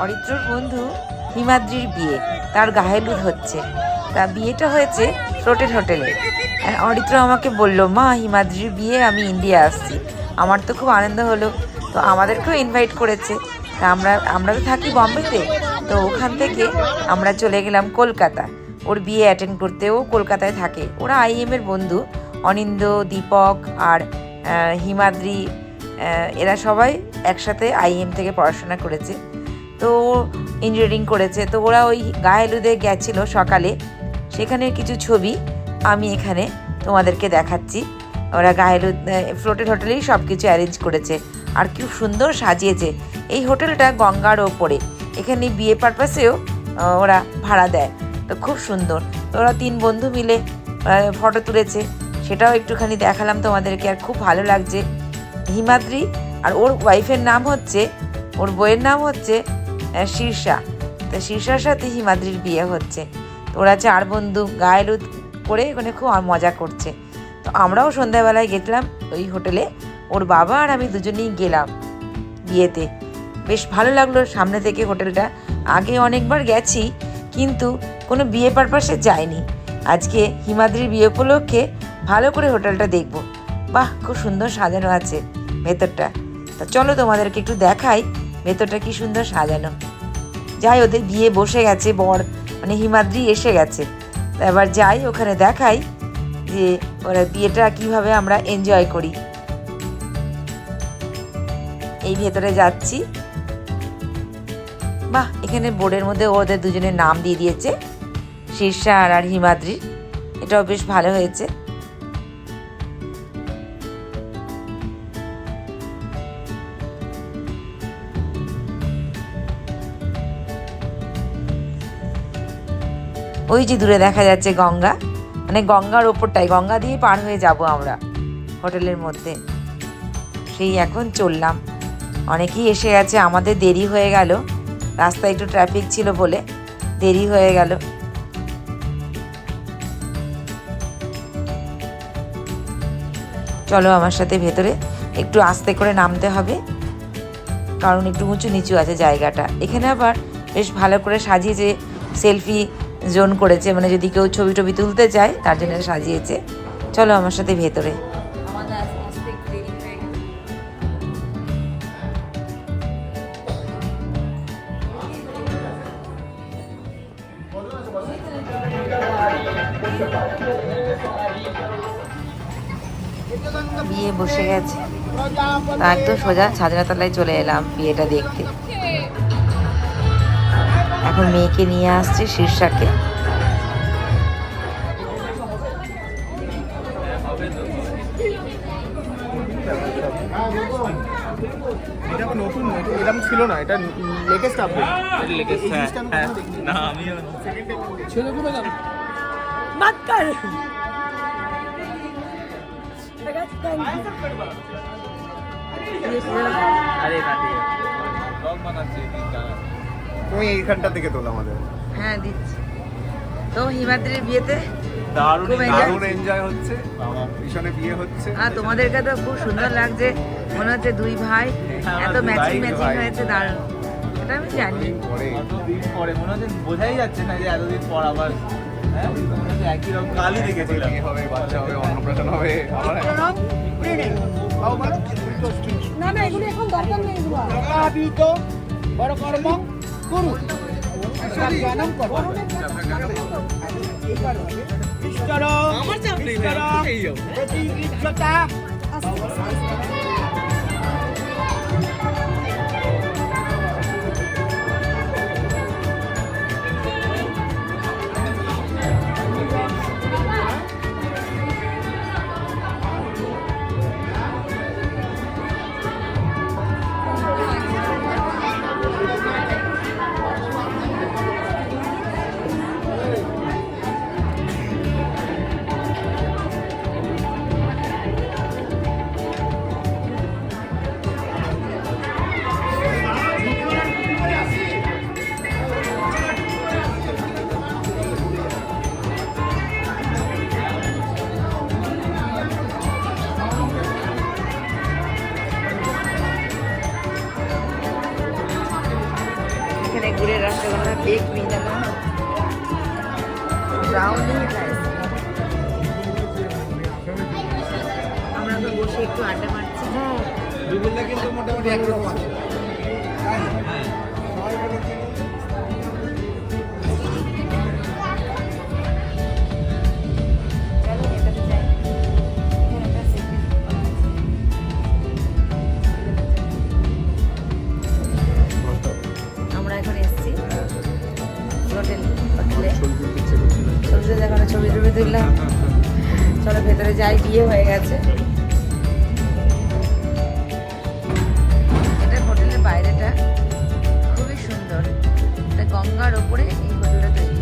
অরিত্রর বন্ধু হিমাদ্রির বিয়ে, তার গায়েলুদ হচ্ছে। তা বিয়েটা হয়েছে ফ্লোটেড হোটেলে। অরিত্র আমাকে বলল, মা হিমাদ্রির বিয়ে, আমি ইন্ডিয়া আসছি। আমার তো খুব আনন্দ হলো, তো আমাদেরকেও ইনভাইট করেছে। তা আমরা তো থাকি বম্বেতে, তো ওখান থেকে আমরা চলে গেলাম কলকাতা ওর বিয়ে অ্যাটেন্ড করতে। ও কলকাতায় থাকে, ওরা আইএমের বন্ধু, অনিন্দ, দীপক আর হিমাদ্রি, এরা সবাই একসাথে আইএম থেকে পড়াশোনা করেছে। তো ইঞ্জিনিয়ারিং করেছে। তো ওরা ওই গায়েলুদে গেছিলো সকালে, সেখানের কিছু ছবি আমি এখানে তোমাদেরকে দেখাচ্ছি। ওরা গায়েলুদ ফ্লোটেড হোটেলেই সব কিছু অ্যারেঞ্জ করেছে, আর খুব সুন্দর সাজিয়েছে। এই হোটেলটা গঙ্গার ওপরে, এখানে বিয়ে পারপাসেও ওরা ভাড়া দেয়। তো খুব সুন্দর। তো ওরা 3 বন্ধু মিলে ফটো তুলেছে, সেটাও একটুখানি দেখালাম তোমাদেরকে। আর খুব ভালো লাগছে। হিমাদ্রি আর ওর ওয়াইফের নাম হচ্ছে, ওর বইয়ের নাম হচ্ছে শীর্ষা। তো শীর্ষার সাথে হিমাদ্রির বিয়ে হচ্ছে। তো ওরা 4 বন্ধু গায়েলুদ করে ওখানে খুব মজা করছে। তো আমরাও সন্ধ্যাবেলায় গেছিলাম ওই হোটেলে, ওর বাবা আর আমি দুজনেই গেলাম বিয়েতে। বেশ ভালো লাগলো সামনে থেকে হোটেলটা। আগে অনেকবার গেছি, কিন্তু কোনো বিয়ে পারপাসে যাইনি। আজকে হিমাদ্রির বিয়ে উপলক্ষে ভালো করে হোটেলটা দেখব। বাহ, খুব সুন্দর সাজানো আছে ভেতরটা। তা চলো তোমাদেরকে একটু দেখাই ভেতরটা কি সুন্দর সাজানো। যাই, ওদের বিয়ে বসে গেছে, বর মানে হিমাদ্রি এসে গেছে। তা এবার যাই ওখানে দেখাই যে ওরা বিয়েটা কিভাবে আমরা এনজয় করি। এই ভেতরে যাচ্ছি। বাহ, এখানে বোর্ডের মধ্যে ওদের দুজনের নাম দিয়ে দিয়েছে, শীর্ষা আর হিমাদ্রি। এটাও বেশ ভালো হয়েছে। ওই যে দূরে দেখা যাচ্ছে গঙ্গা, মানে গঙ্গার ওপরটাই, গঙ্গা দিয়ে পার হয়ে যাব আমরা হোটেলের মধ্যে। সেই এখন চললাম। অনেকেই এসে গেছে, আমাদের দেরি হয়ে গেল, রাস্তায় একটু ট্রাফিক ছিল বলে দেরি হয়ে গেল। চলো আমার সাথে ভেতরে। একটু আস্তে করে নামতে হবে, কারণ একটু উঁচু নিচু আছে জায়গাটা। এখানে আবার বেশ ভালো করে সাজিয়েছে, সেলফি জোন করেছে, মানে যদি কেউ ছবি টবি তুলতে চায় তার জন্য সাজিয়েছে। চলো আমার সাথে ভেতরে। বিয়ে বসে গেছে, একদম সোজা ছাদনাতলায় চলে এলাম বিয়েটা দেখতে। এখন মেয়েকে নিয়ে আসছে, শীর্ষাকে। এটা নতুন, এরকম ছিল না, এটা লেটেস্ট আপডেট। না আমিও ছেলেগুলো জানো বাদ কর। আরে কাটি ব্লগ বানাচ্ছি, তুমি এইখানটা থেকে তোলো আমাদের। হ্যাঁ দিচ্ছি। তো হিমাদ্রির বিয়েতে দারুণ এনজয় হচ্ছে, ভীষণে বিয়ে হচ্ছে। আর তোমাদেরকে তো খুব সুন্দর লাগছে, মনে হচ্ছে 2 ভাই এত ম্যাচিং হয়েছে, দারুণ। এটা আমি জানি, এতদিন পরে মনে হচ্ছে, বোঝাই যাচ্ছে না যে এতদিন পর আবার একই রকম কালই দেখেছিলাম। বিয়ে হবে, বাচ্চা হবে, অন্নপ্রাশন হবে। না না, এগুলো এখন দরকার নেই। বড় কর্ম করু, জনম করো। আমার চাপ নেই, প্রতি ইচ্ছতা। গুড়ের রসগোল্লা, কেক, মিহিদানা, ব্রাউনি, আমরা তো বসে একটু আড্ডা মারছি। বিপুলটা কিন্তু মোটামুটি একরকম আছে। চলো ভেতরে যাই। এখানে একটা secret আমরা এখন এসেছি হোটেলে। ছবি দেখানো, ছবি টবি তুললাম। চলো ভেতরে যাই, বিয়ে হয়ে গেছে। এটা হোটেলের বাইরেটা খুবই সুন্দর, এটা গঙ্গার ওপরে এই হোটেলটা তৈরি।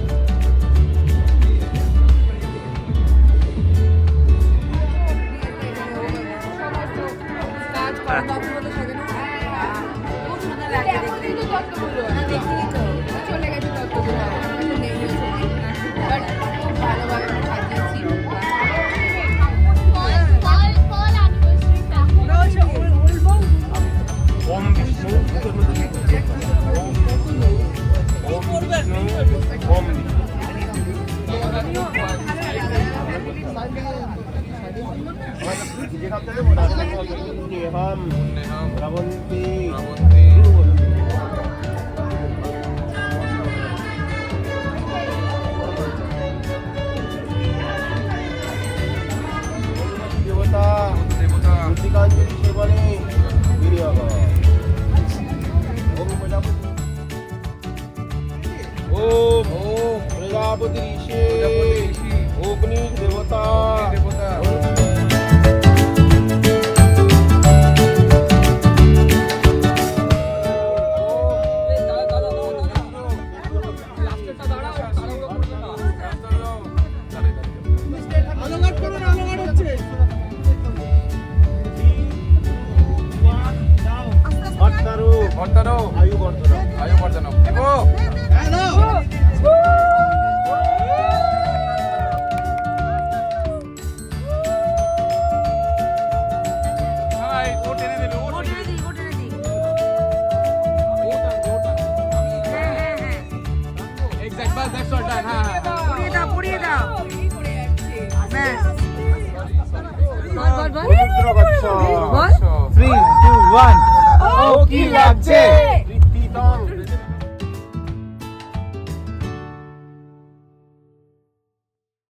ওম বিষ্ণু ওম প্রজাপতি ঋষি অগ্নি দেবতা আয়ু বর্ধন পুড়িয়ে দাও। ব্যাস। বল। 3, 2, 1 ও কি লাগছে।